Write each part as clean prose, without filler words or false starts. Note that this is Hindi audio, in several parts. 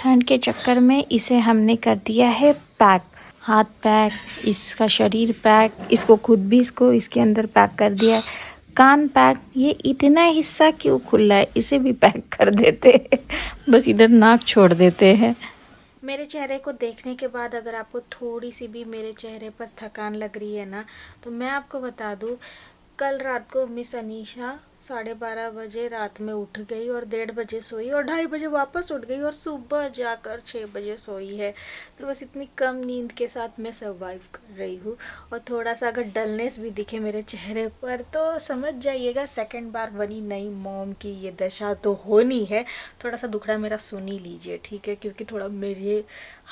ठंड के चक्कर में इसे हमने कर दिया है पैक, हाथ पैक, इसका शरीर पैक, इसको खुद भी इसके अंदर पैक कर दिया है, कान पैक। ये इतना हिस्सा क्यों खुला है, इसे भी पैक कर देते हैं, बस इधर नाक छोड़ देते हैं। मेरे चेहरे को देखने के बाद अगर आपको थोड़ी सी भी मेरे चेहरे पर थकान लग रही है ना, तो मैं आपको बता दूं, कल रात को मिस अनीशा 12:30 बजे रात में उठ गई और 1:30 बजे सोई और 2:30 बजे वापस उठ गई और सुबह जाकर 6 बजे सोई है। तो बस इतनी कम नींद के साथ मैं सर्वाइव कर रही हूँ। और थोड़ा सा अगर डलनेस भी दिखे मेरे चेहरे पर तो समझ जाइएगा सेकंड बार बनी नई मॉम की ये दशा तो होनी है। थोड़ा सा दुखड़ा मेरा सुन ही लीजिए, ठीक है, क्योंकि थोड़ा मेरे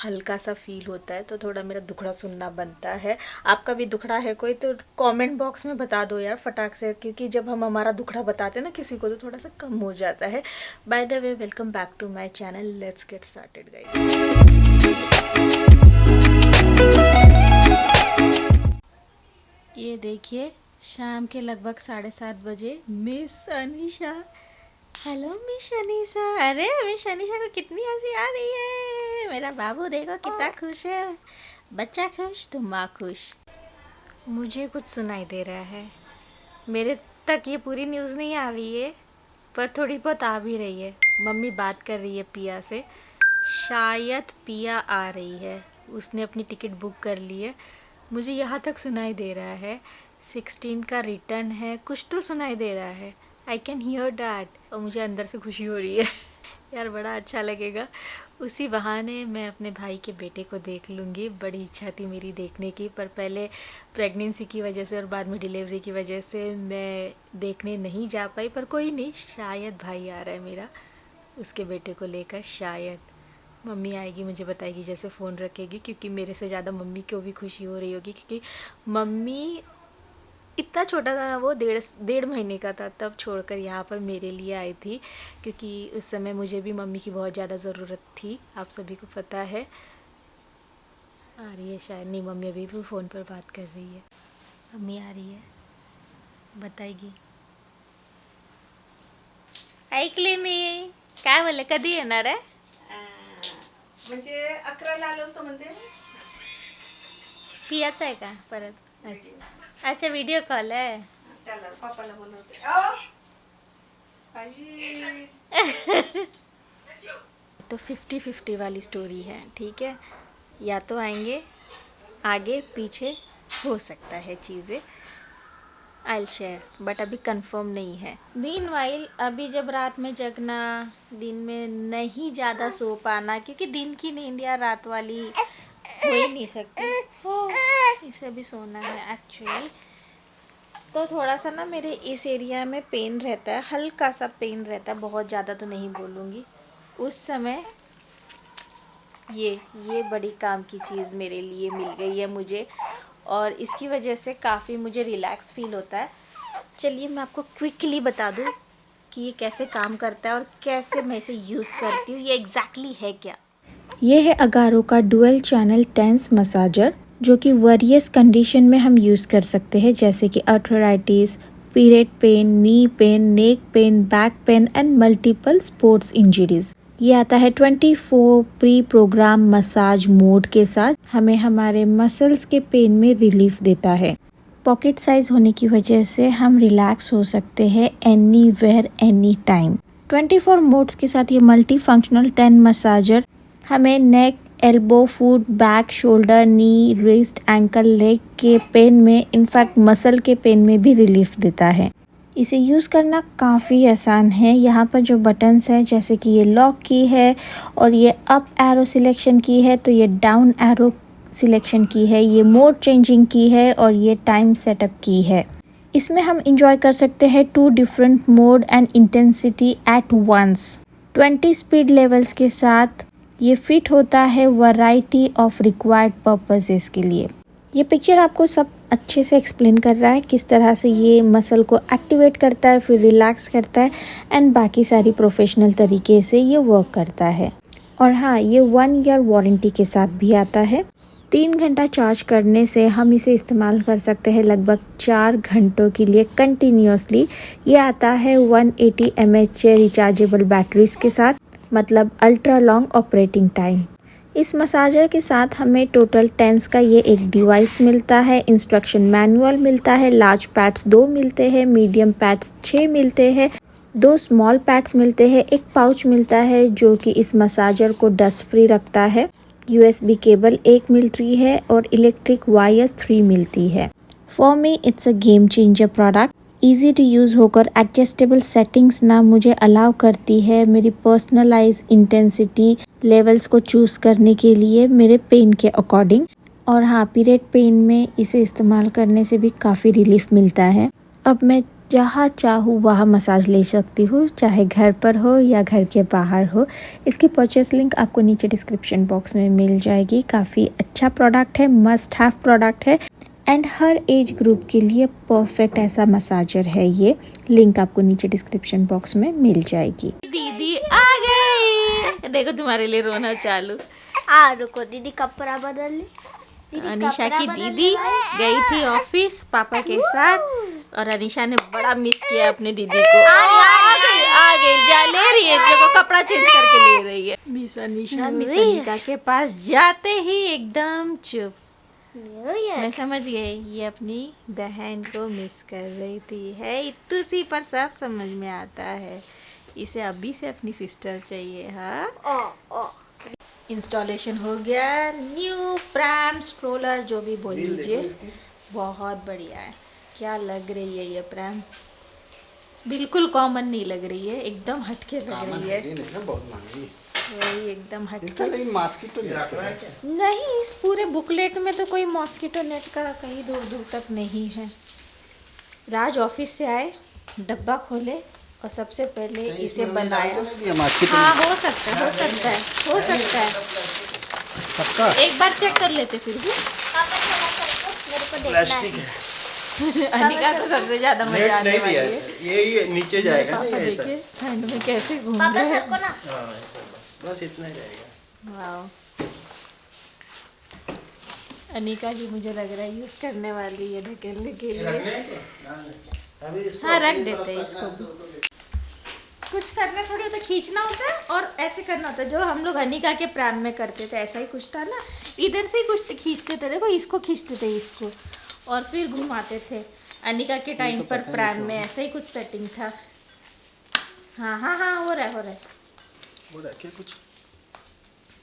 हल्का सा फील होता है तो थोड़ा मेरा दुखड़ा सुनना बनता है। आपका भी दुखड़ा है कोई तो कमेंट बॉक्स में बता दो यार फटाक से, क्योंकि जब हम हमारा दुखड़ा बताते हैं ना किसी को तो थोड़ा सा कम हो जाता है। By the way, welcome back to my channel, let's get started guys. ये देखिए शाम के लगभग 7:30 बजे miss Anisha, hello miss Anisha. अरे मिस अनीशा को कितनी हंसी आ रही है, मेरा बाबू देखो कितना खुश है, बच्चा खुश तो माँ खुश। मुझे कुछ सुनाई दे रहा है, मेरे तक ये पूरी न्यूज़ नहीं आ रही है पर थोड़ी बहुत आ भी रही है। मम्मी बात कर रही है पिया से, शायद पिया आ रही है, उसने अपनी टिकट बुक कर ली है। मुझे यहाँ तक सुनाई दे रहा है 16 का रिटर्न है, कुछ तो सुनाई दे रहा है, आई कैन हियर डैट। और मुझे अंदर से खुशी हो रही है यार, बड़ा अच्छा लगेगा। उसी बहाने मैं अपने भाई के बेटे को देख लूँगी, बड़ी इच्छा थी मेरी देखने की, पर पहले प्रेगनेंसी की वजह से और बाद में डिलीवरी की वजह से मैं देखने नहीं जा पाई। पर कोई नहीं, शायद भाई आ रहा है मेरा उसके बेटे को लेकर, शायद मम्मी आएगी मुझे बताएगी जैसे फ़ोन रखेगी, क्योंकि मेरे से ज़्यादा मम्मी को भी खुशी हो रही होगी, क्योंकि मम्मी इतना छोटा था वो, 1.5 महीने का था तब छोड़कर यहाँ पर मेरे लिए आई थी, क्योंकि उस समय मुझे भी मम्मी की बहुत ज़्यादा ज़रूरत थी, आप सभी को पता है। आ रही है शायद, नहीं मम्मी अभी भी फ़ोन पर बात कर रही है, मम्मी आ रही है बताएगी। ऐकले मी काय बोलले, कधी येणार आहे? म्हणजे 11ला आलो असतो म्हणते. पियाचा आहे का परत? अच्छा अच्छा, व्हिडिओ कॉल आहे, त्याला पप्पाला बोलवते. आओ पाजी तो 50-50 वाली स्टोरी है, ठीक है, या तो आएंगे, आगे पीछे हो सकता है चीज़ें, आई शेयर, बट अभी कंफर्म नहीं है। मीनवाइल अभी जब रात में जगना, दिन में नहीं ज़्यादा सो पाना, क्योंकि दिन की नींद या रात वाली हो ही नहीं सकती, इसे भी सोना है एक्चुअली। तो थोड़ा सा ना मेरे इस एरिया में पेन रहता है, हल्का सा पेन रहता है, बहुत ज़्यादा तो नहीं बोलूँगी। उस समय ये बड़ी काम की चीज़ मेरे लिए मिल गई है मुझे, और इसकी वजह से काफ़ी मुझे रिलैक्स फील होता है। चलिए मैं आपको क्विकली बता दूँ कि ये कैसे काम करता है और कैसे मैं इसे यूज़ करती हूँ, ये एग्जैक्टली है क्या। ये है अगारो का डुअल चैनल टेंस मसाजर, जो कि वेरियस कंडीशन में हम यूज़ कर सकते हैं, जैसे कि arthritis, period pain, knee pain, neck pain, back pain and multiple sports injuries. ये आता है 24 प्री प्रोग्राम मसाज मोड के साथ, हमें हमारे मसल्स के पेन में रिलीफ देता है। पॉकेट साइज होने की वजह से हम रिलैक्स हो सकते हैं anywhere any time. 24 modes के साथ ये मल्टी फंक्शनल 10 मसाजर हमें neck, elbow, foot, back, shoulder, knee, wrist, ankle, leg के पेन में, इनफैक्ट मसल के पेन में भी रिलीफ देता है। इसे यूज़ करना काफ़ी आसान है। यहाँ पर जो बटन्स है, जैसे कि ये लॉक की है और ये अप एरो सिलेक्शन की है, तो ये डाउन एरो सिलेक्शन की है, ये मोड चेंजिंग की है और ये टाइम सेटअप की है। इसमें हम इंजॉय कर सकते हैं 2 different mode and intensity at once. 20 speed levels के साथ ये फिट होता है वैरायटी ऑफ रिक्वायर्ड पर्पसेस के लिए। ये पिक्चर आपको सब अच्छे से एक्सप्लेन कर रहा है किस तरह से ये मसल को एक्टिवेट करता है, फिर रिलैक्स करता है एंड बाकी सारी प्रोफेशनल तरीके से ये वर्क करता है। और हाँ, ये 1 ईयर वारंटी के साथ भी आता है। 3 घंटा चार्ज करने से हम इसे इस्तेमाल कर सकते हैं लगभग 4 घंटों के लिए कंटिन्यूसली। ये आता है 180 mAh रिचार्जेबल बैटरीज के साथ। मतलब अल्ट्रा लॉन्ग ऑपरेटिंग टाइम। इस मसाजर के साथ हमें टोटल 10 का ये एक डिवाइस मिलता है, इंस्ट्रक्शन मैनुअल मिलता है, लार्ज पैड्स 2 मिलते हैं, मीडियम पैड्स 6 मिलते हैं, 2 स्मॉल पैड्स मिलते हैं, एक पाउच मिलता है जो कि इस मसाजर को डस्ट फ्री रखता है, USB केबल 1 मिलती है और इलेक्ट्रिक वायर्स 3 मिलती है। For me it's a game changer product. Easy to use होकर एडजस्टेबल सेटिंग्स ना मुझे अलाउ करती है मेरी पर्सनलाइज इंटेंसिटी लेवल्स को चूज़ करने के लिए मेरे पेन के अकॉर्डिंग। और हाँ, पीरियड पेन में इसे इस्तेमाल करने से भी काफ़ी रिलीफ मिलता है। अब मैं जहाँ चाहूँ वहाँ मसाज ले सकती हूँ, चाहे घर पर हो या घर के बाहर हो। इसकी परचेस लिंक आपको नीचे डिस्क्रिप्शन बॉक्स में मिल जाएगी। काफ़ी अच्छा प्रोडक्ट है, मस्ट हैव प्रोडक्ट है एंड हर एज ग्रुप के लिए परफेक्ट ऐसा मसाजर है ये। लिंक आपको नीचे डिस्क्रिप्शन बॉक्स में मिल जाएगी। दीदी आ गई, देखो तुम्हारे लिए रोना चालू। रुको दीदी, कपड़ा बदल ली। अनीशा की दीदी गई थी ऑफिस पापा के साथ और अनीशा ने बड़ा मिस किया अपने दीदी को। आ गई जा ले रही है, देखो कपड़ा चेंज करके ले रही है। मिस अनीशा मिस अनिका के पास जाते ही एकदम चुप। मैं समझ गई, ये अपनी बहन को मिस कर रही थी। है इतनी पर सब समझ में आता है, इसे अभी से अपनी सिस्टर चाहिए। हाँ, इंस्टॉलेशन हो गया। न्यू प्रैम स्ट्रोलर जो भी बोल लीजिए, बहुत बढ़िया है। क्या लग रही है ये प्रैम, बिल्कुल कॉमन नहीं लग रही है, एकदम हटके लग रही है। बहुत महंगी, वही एकदम हटके। इसका लेकिन मॉस्किटो नहीं, इस पूरे बुकलेट में तो कोई मॉस्किटो नेट का कहीं दूर दूर तक नहीं है। राज ऑफिस से आए, डब्बा खोले और सबसे पहले इसे बनाया। हाँ, हो सकता है, हो सकता है, हो सकता है। एक बार चेक कर लेते फिर भी। प्लास्टिक है। अनिका को सबसे ज्यादा मजा आने वाली है। ये नीचे जाएगा ना, ये ऐसा। ठंड में कैसे घूम रहे हैं। बस इतना ही जाएगा। वाओ, अनिका ही मुझे लग रहा है यूज करने वाली है ढकेलने के लिए। हाँ, रख देते हैं इसको भी। कुछ करना थोड़ी होता, खींचना होता है और ऐसे करना होता है, जो हम लोग अनिका के प्राण में करते थे। ऐसा ही कुछ था ना, इधर से ही कुछ खींचते थे। देखो, इसको खींचते थे इसको और फिर घुमाते थे। अनिका के टाइम पर प्राण में ऐसा ही कुछ सेटिंग था। हाँ हाँ हाँ, हो रहा है क्या कुछ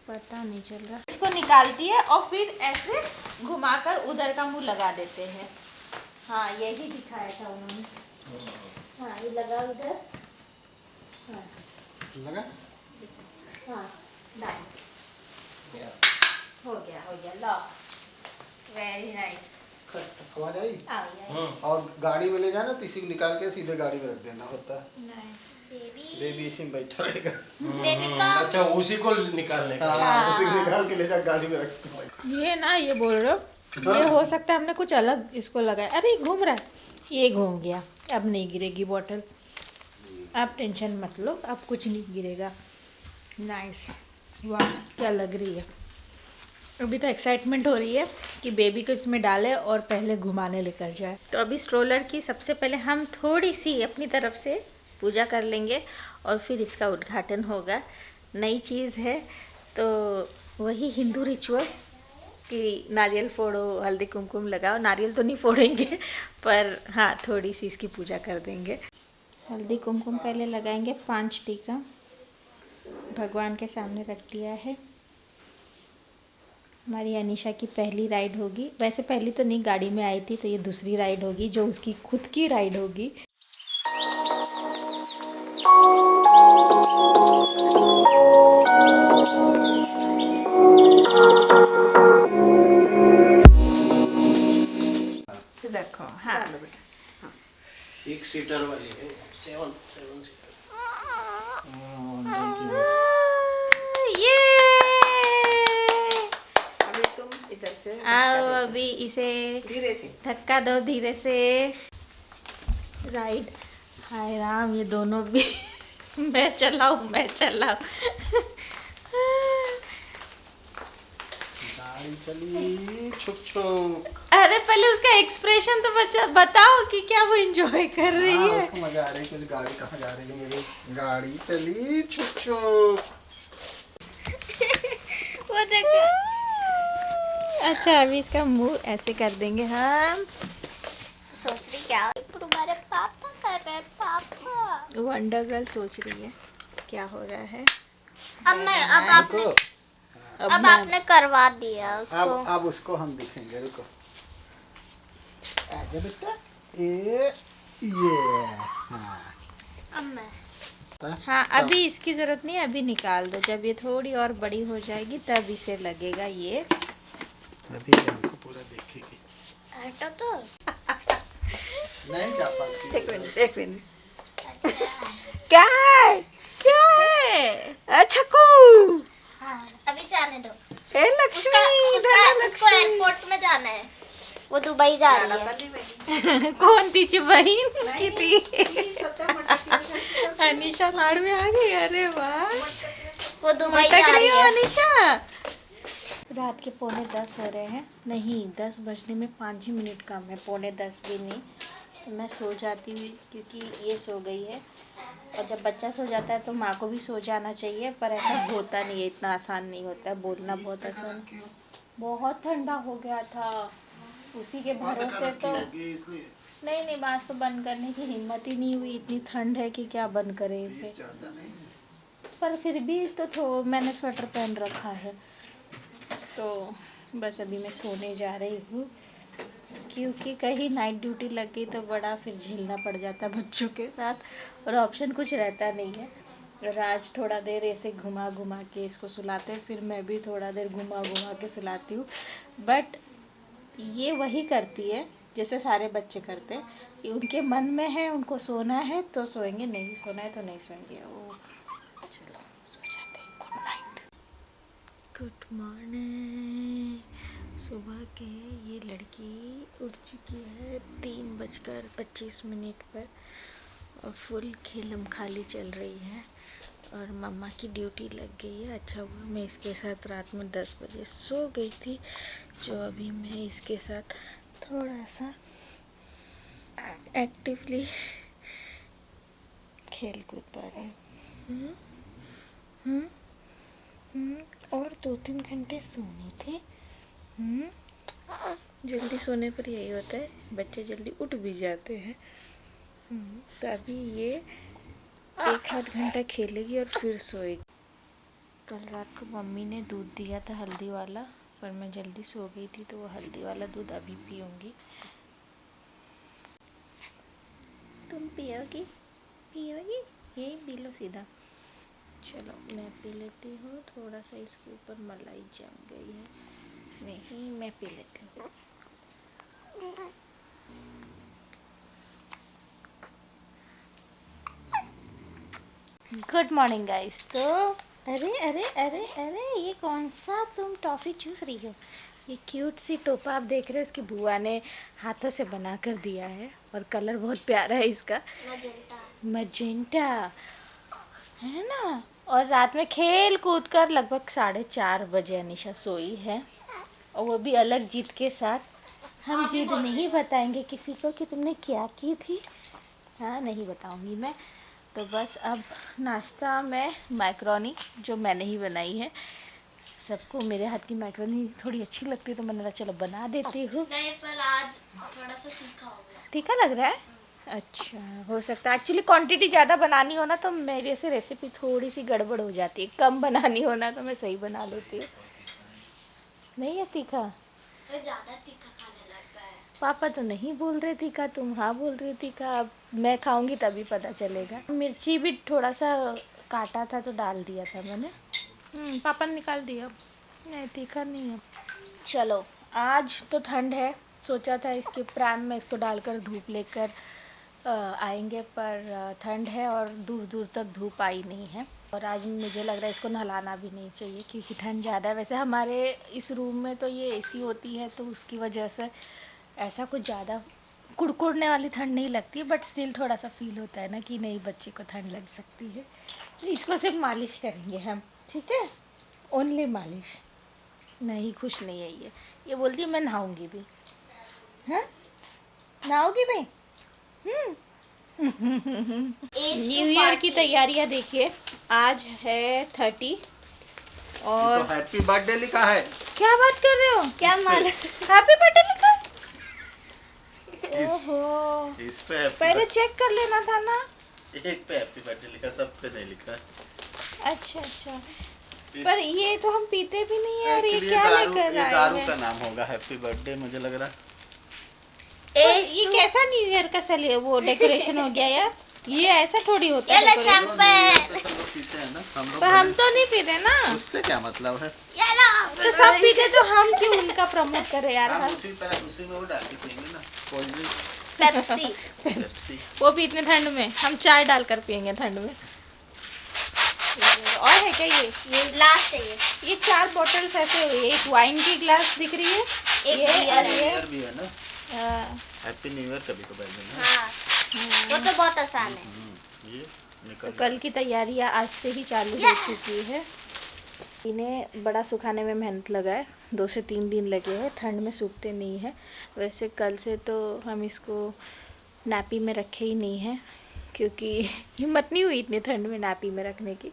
पता नहीं चल रहा। इसको निकालती है और फिर ऐसे घुमाकर उधर का मुंह लगा देते हैं। हाँ, यही दिखाया था उन्होंने। हाँ, ये लगा उधर। हाँ लगा। हाँ, डाल। हो गया लॉक। Very nice. आवाज आई। और गाड़ी में ले जाना तो इसी को निकाल के सीधे गाड़ी में रख देना होता है। नाइस। बेबी इसी में बैठा रहेगा। अच्छा, उसी को निकालने का। हाँ, उसी को निकाल के ले जा गाड़ी में रख दो। ये ना, ये बोल रहे हो, ये हो सकता है हमने कुछ अलग इसको लगाया। अरे घूम रहा है, ये घूम गया। अब नहीं गिरेगी बॉटल, आप टेंशन मत लो, अब कुछ नहीं गिरेगा। नाइस, वाह क्या लग रही है। अभी तो एक्साइटमेंट हो रही है कि बेबी को इसमें डाले और पहले घुमाने लेकर जाए। तो अभी स्ट्रोलर की सबसे पहले हम थोड़ी सी अपनी तरफ से पूजा कर लेंगे और फिर इसका उद्घाटन होगा। नई चीज़ है तो वही हिंदू रिचुअल कि नारियल फोड़ो, हल्दी कुमकुम लगाओ। नारियल तो नहीं फोड़ेंगे पर हाँ, थोड़ी सी इसकी पूजा कर देंगे। हल्दी कुमकुम पहले लगाएंगे, 5 टीका भगवान के सामने रख दिया है। हमारी अनीशा की पहली राइड होगी। वैसे पहली तो नहीं, गाड़ी में आई थी, तो ये दूसरी राइड होगी जो उसकी खुद की राइड होगी। देखो, हाँ, 6 सीटर वाली है, 7 सीटर। ये अभी तुम इधर से आओ, अभी इसे धीरे से धक्का दो धीरे से। राइट। हाय राम, ये दोनों भी मैं चलाऊं। गाड़ी चली छुक छुक। अरे पहले उसका एक्सप्रेशन तो बताओ कि क्या वो एंजॉय कर रही है। उसको मजा आ रही है कि गाड़ी कहाँ जा रही है मेरी। गाड़ी चली छुक छुक। वो देखो। अच्छा अभी इसका मुंह ऐसे कर देंगे हम। सोच रही क्या तुम्हारे पापा कर रहे हैं, पापा। वंडर गर्ल सोच रही है क्या हो रहा है। अब आपने रुको, अब आपने करवा दिया उसको। अब उसको हम दिखेंगे। रुको, आजा बेटा। ये हाँ अब मैं हाँ अभी इसकी जरूरत नहीं, अभी निकाल दो। जब ये थोड़ी और बड़ी हो जाएगी तब इसे लगेगा ये। अभी ये हमको पूरा देखेगी। हटो तो। नहीं जा पाती। एक मिनट क्या है क्या है छक्कू। हाँ, अभी जाने दो। हे लक्ष्मी उसको एयरपोर्ट में जाना है, वो दुबई जा रही है। कौन थी बहन की थी? अनिशा लाड़ में आ गई। अरे वाह, वो दुबई मटक जा रही रही हो है। अनिशा। रात के 9:45 हो रहे हैं। नहीं, 10 बजने में 5 ही मिनट कम है, 9:45 भी नहीं। तो मैं सो जाती हुई, क्योंकि ये सो गई है। और जब बच्चा सो जाता है तो माँ को भी सो जाना चाहिए, पर ऐसा होता नहीं है, इतना आसान नहीं होता है। बोलना बहुत आसान। बहुत ठंडा हो गया था, उसी के भरोसे तो नहीं बात तो बंद करने की हिम्मत ही नहीं हुई। इतनी ठंड है कि क्या बंद करें इसे। पर फिर भी तो मैंने स्वेटर पहन रखा है। तो बस अभी मैं सोने जा रही हूँ, क्योंकि कहीं नाइट ड्यूटी लग गई तो बड़ा फिर झेलना पड़ जाता है बच्चों के साथ, और ऑप्शन कुछ रहता नहीं है। राज थोड़ा देर ऐसे घुमा घुमा के इसको सुलाते हैं, फिर मैं भी थोड़ा देर घुमा घुमा के सुलाती हूँ। बट ये वही करती है जैसे सारे बच्चे करते हैं, कि उनके मन में है उनको सोना है तो सोएंगे, नहीं सोना है तो नहीं सोएंगे। ओ चलो सो जाते हैं। Good night, good morning. सुबह के ये लड़की उठ चुकी है 3:25 पर, और फुल खेलम खाली चल रही है, और मम्मा की ड्यूटी लग गई है। अच्छा हुआ मैं इसके साथ रात में 10 बजे सो गई थी, जो अभी मैं इसके साथ थोड़ा सा एक्टिवली खेल कूद पा रही हूँ। और 2-3 घंटे सोनी थी। जल्दी सोने पर यही होता है, बच्चे जल्दी उठ भी जाते हैं। तो अभी ये 1-8 घंटा खेलेगी और फिर सोएगी। कल रात को मम्मी ने दूध दिया था हल्दी वाला, पर मैं जल्दी सो गई थी, तो वो हल्दी वाला दूध अभी पीऊँगी। तुम पियोगी? यही पी लो सीधा। चलो मैं पी लेती हूँ। थोड़ा सा इसके ऊपर मलाई जम गई है। नहीं, मैं पी लेती हूँ। Good morning guys. तो अरे अरे अरे अरे ये कौन सा तुम टॉफ़ी चूस रही हो? ये क्यूट सी टोपा आप देख रहे हो, इसकी बुआ ने हाथों से बना कर दिया है, और कलर बहुत प्यारा है इसका, मजेंटा है ना। और रात में खेल कूद कर लगभग 4:30 बजे अनिशा सोई है, और वो भी अलग जिद के साथ। हम जिद नहीं बताएंगे किसी को कि तुमने क्या की थी। हाँ नहीं बताऊंगी मैं। तो बस अब नाश्ता में मैक्रोनी, जो मैंने ही बनाई है। सबको मेरे हाथ की मैक्रोनी थोड़ी अच्छी लगती है, तो मैंने चलो बना देती हूँ। नहीं, पर आज थोड़ा सा तीखा हो गया। तीखा लग रहा है? अच्छा, हो सकता है एक्चुअली क्वांटिटी ज़्यादा बनानी हो ना तो मेरे से रेसिपी थोड़ी सी गड़बड़ हो जाती है। कम बनानी हो ना तो मैं सही बना लेती हूँ। नहीं है तीखा? तो ज़्यादा तीखा खाने लगता है। पापा तो नहीं बोल रहे तीखा, तुम हाँ बोल रही तीखा। अब मैं खाऊंगी तभी पता चलेगा। मिर्ची भी थोड़ा सा काटा था तो डाल दिया था मैंने। पापा ने निकाल दिया। नहीं तीखा नहीं है। चलो आज तो ठंड है, सोचा था इसके प्राण में इसको डालकर धूप लेकर आएंगे, पर ठंड है और दूर दूर तक धूप आई नहीं है। और आज मुझे लग रहा है इसको नहलाना भी नहीं चाहिए, क्योंकि ठंड ज़्यादा है। वैसे हमारे इस रूम में तो ये एसी होती है, तो उसकी वजह से ऐसा कुछ ज़्यादा कुड़कुड़ने वाली ठंड नहीं लगती, बट स्टिल थोड़ा सा फील होता है ना कि नहीं बच्चे को ठंड लग सकती है। तो इसको सिर्फ मालिश करेंगे हम, ठीक है? ओनली मालिश। नहीं खुश नहीं है ये बोलती है मैं नहाऊंगी भी। हाँ नहाओगी भी? न्यू ईयर की तैयारियां देखिए। आज है 30 और तो हैप्पी बर्थडे लिखा है। क्या बात कर रहे हो? क्या मालूम? हैप्पी बर्थडे लिखा? इस ओहो, पे हैप्पी पहले चेक कर लेना था ना। एक पे हैप्पी बर्थडे लिखा, सब पे नहीं लिखा। अच्छा अच्छा, पर ये तो हम पीते भी नहीं है और ये Actually क्या दारू, लेकर ये आए दारू हैं? का नाम होगा हैप्पी बर्थडे मुझे लग रहा। ये कैसा न्यू ईयर का सेल वो डेकोरेशन हो गया यार? ये ऐसा थोड़ी होता है ये लो decoration। शैंपेन। तो सब लोग पीते हैं ना, हम लोग पर हम तो नहीं पीते ना। उससे क्या मतलब है। ये लो। तो सब पीते तो हम क्यों उनका प्रमोट करें यार? हम उसी तरह उसी में वो डाल के पियेंगे ना, कोल्ड ड्रिंक, पेप्सी। पेप्सी। वो भी इतने ठंड में, हम चाय डालकर पियेंगे ठंड में। और है क्या ये लास्ट है ये। ये 4 बॉटल्स ऐसे, एक वाइन की ग्लास दिख रही है, एक ये बियर और है। ये। ईयर भी है ना, हाँ, हैप्पी न्यू ईयर कभी कभार देना। हाँ, वो तो बहुत आसान है। ये तो निकल कल की तैयारियां आज से ही चालू हो चुकी है। इन्हें बड़ा सुखाने में मेहनत लगा है, 2 से 3 दिन लगे हैं, ठंड में सूखते नहीं है। वैसे कल से तो हम इसको नापी में रखे ही नहीं हैं, क्योंकि हिम्मत नहीं हुई इतनी ठंड में नापी में रखने की,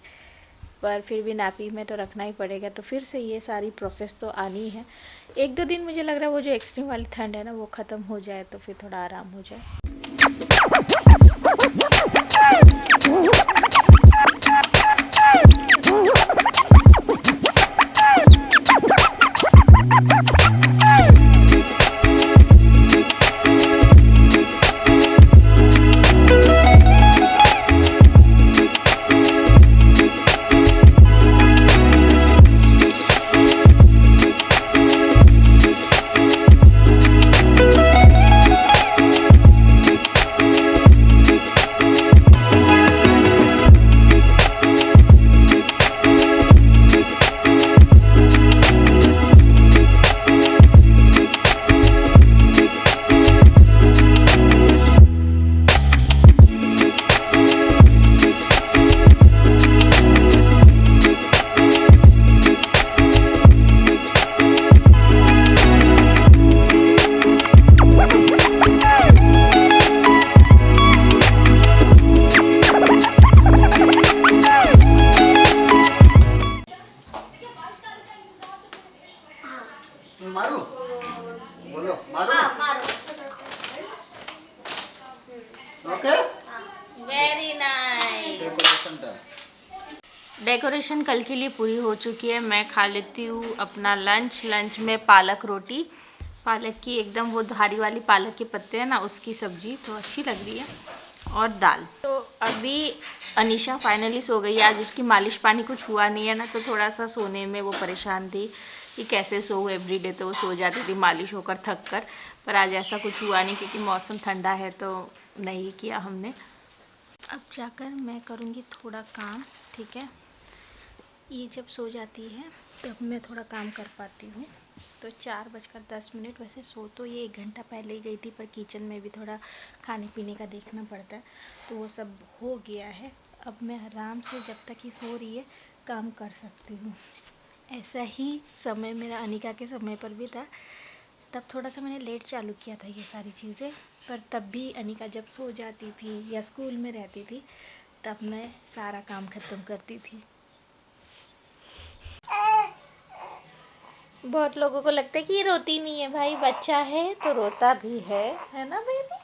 पर फिर भी नापी में तो रखना ही पड़ेगा। तो फिर से ये सारी प्रोसेस तो आनी है। 1-2 दिन मुझे लग रहा है वो जो एक्सट्रीम वाली ठंड है ना वो ख़त्म हो जाए तो फिर थोड़ा आराम हो जाए। मारू, बोलो मारू। हाँ, मारो। Okay, very nice. Decoration done. Decoration कल के लिए पूरी हो चुकी है। मैं खा लेती हूँ अपना लंच में पालक रोटी, पालक की एकदम वो धारी वाली पालक के पत्ते हैं ना उसकी सब्जी, तो अच्छी लग रही है, और दाल। तो अभी अनीशा फाइनली सो गई है। आज उसकी मालिश पानी कुछ हुआ नहीं है ना, तो थोड़ा सा सोने में वो परेशान थी कि कैसे सो। एवरीडे तो वो सो जाती थी मालिश होकर थक कर, पर आज ऐसा कुछ हुआ नहीं क्योंकि मौसम ठंडा है, तो नहीं किया हमने। अब जाकर मैं करूँगी थोड़ा काम, ठीक है। ये जब सो जाती है तब मैं थोड़ा काम कर पाती हूँ। तो 4:10, वैसे सो तो ये 1 घंटा पहले ही गई थी, पर किचन में भी थोड़ा खाने पीने का देखना पड़ता है, तो वो सब हो गया है। अब मैं आराम से जब तक ये सो रही है काम कर सकती हूँ। ऐसा ही समय मेरा अनिका के समय पर भी था, तब थोड़ा सा मैंने लेट चालू किया था ये सारी चीज़ें, पर तब भी अनिका जब सो जाती थी या स्कूल में रहती थी तब मैं सारा काम ख़त्म करती थी। बहुत लोगों को लगता है कि ये रोती नहीं है, भाई बच्चा है तो रोता भी है ना बेबी,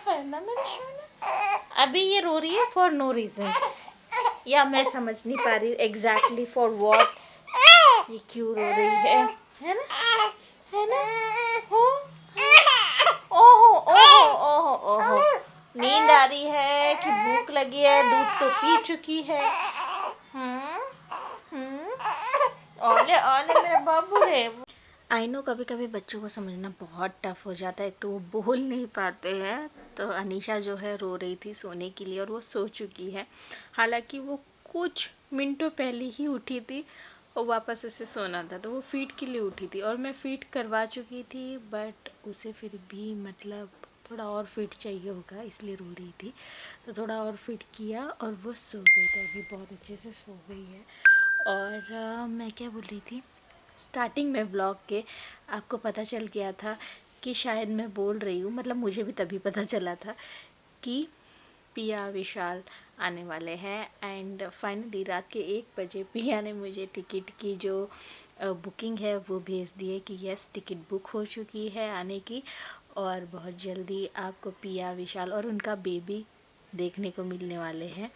है ना मेरा सोना। अभी ये रो रही है फॉर नो रीज़न, या मैं समझ नहीं पा रही एग्जैक्टली फॉर व्हाट ये क्यों रो रही है ना, है ना। हो ओहो ओहो ओहो ओहो, नींद आ रही है कि भूख लगी है, दूध तो पी चुकी है। ओले ओले मेरे बाबू रे। आई नो कभी कभी बच्चों को समझना बहुत टफ हो जाता है, तो वो बोल नहीं पाते हैं। तो अनीशा जो है रो रही थी सोने के लिए, और वो सो चुकी है। हालांकि वो कुछ मिनटों पहले ही उठी थी और वापस उसे सोना था, तो वो फीड के लिए उठी थी और मैं फीड करवा चुकी थी, बट उसे फिर भी मतलब थोड़ा और फीड चाहिए होगा, इसलिए रो रही थी। तो थोड़ा और फीड किया और वो सो गई, तो अभी बहुत अच्छे से सो गई है। और मैं क्या बोल रही थी, स्टार्टिंग में व्लॉग के आपको पता चल गया था कि शायद मैं बोल रही हूँ, मतलब मुझे भी तभी पता चला था कि पिया विशाल आने वाले हैं। एंड फाइनली रात के 1 बजे पिया ने मुझे टिकट की जो बुकिंग है वो भेज दी है कि यस टिकट बुक हो चुकी है आने की, और बहुत जल्दी आपको पिया विशाल और उनका बेबी देखने को मिलने वाले हैं।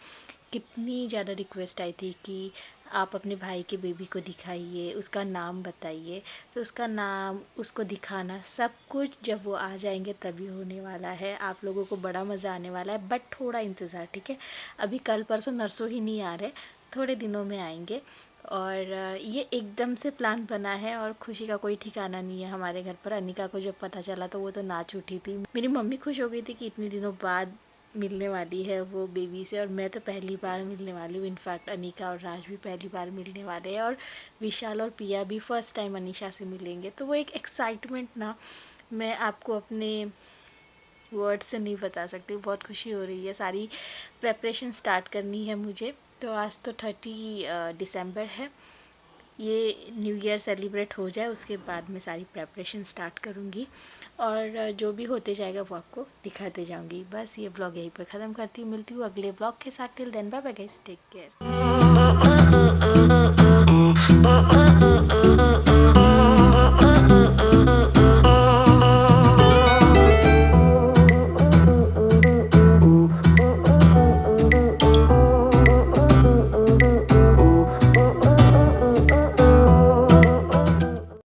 कितनी ज़्यादा रिक्वेस्ट आई थी कि आप अपने भाई के बेबी को दिखाइए, उसका नाम बताइए, तो उसका नाम, उसको दिखाना, सब कुछ जब वो आ जाएंगे तभी होने वाला है। आप लोगों को बड़ा मज़ा आने वाला है, बट थोड़ा इंतज़ार, ठीक है। अभी कल परसों नरसों ही नहीं आ रहे, थोड़े दिनों में आएंगे। और ये एकदम से प्लान बना है और खुशी का कोई ठिकाना नहीं है हमारे घर पर। अनिका को जब पता चला तो वो तो नाच उठी थी। मेरी मम्मी खुश हो गई थी कि इतने दिनों बाद मिलने वाली है वो बेबी से, और मैं तो पहली बार मिलने वाली हूँ। इनफैक्ट अनिका और राज भी पहली बार मिलने वाले हैं, और विशाल और पिया भी फर्स्ट टाइम अनीशा से मिलेंगे। तो वो एक एक्साइटमेंट ना, मैं आपको अपने वर्ड से नहीं बता सकती। बहुत खुशी हो रही है। सारी प्रेपरेशन स्टार्ट करनी है मुझे। तो आज तो 30 दिसंबर है। ये न्यू ईयर सेलिब्रेट हो जाए उसके बाद मैं सारी प्रेपरेशन स्टार्ट करूँगी, और जो भी होते जाएगा वो आपको दिखाते जाऊँगी। बस ये ब्लॉग यहीं पर ख़त्म करती हूँ। मिलती हूँ अगले ब्लॉग के साथ। Till then bye bye guys, take care.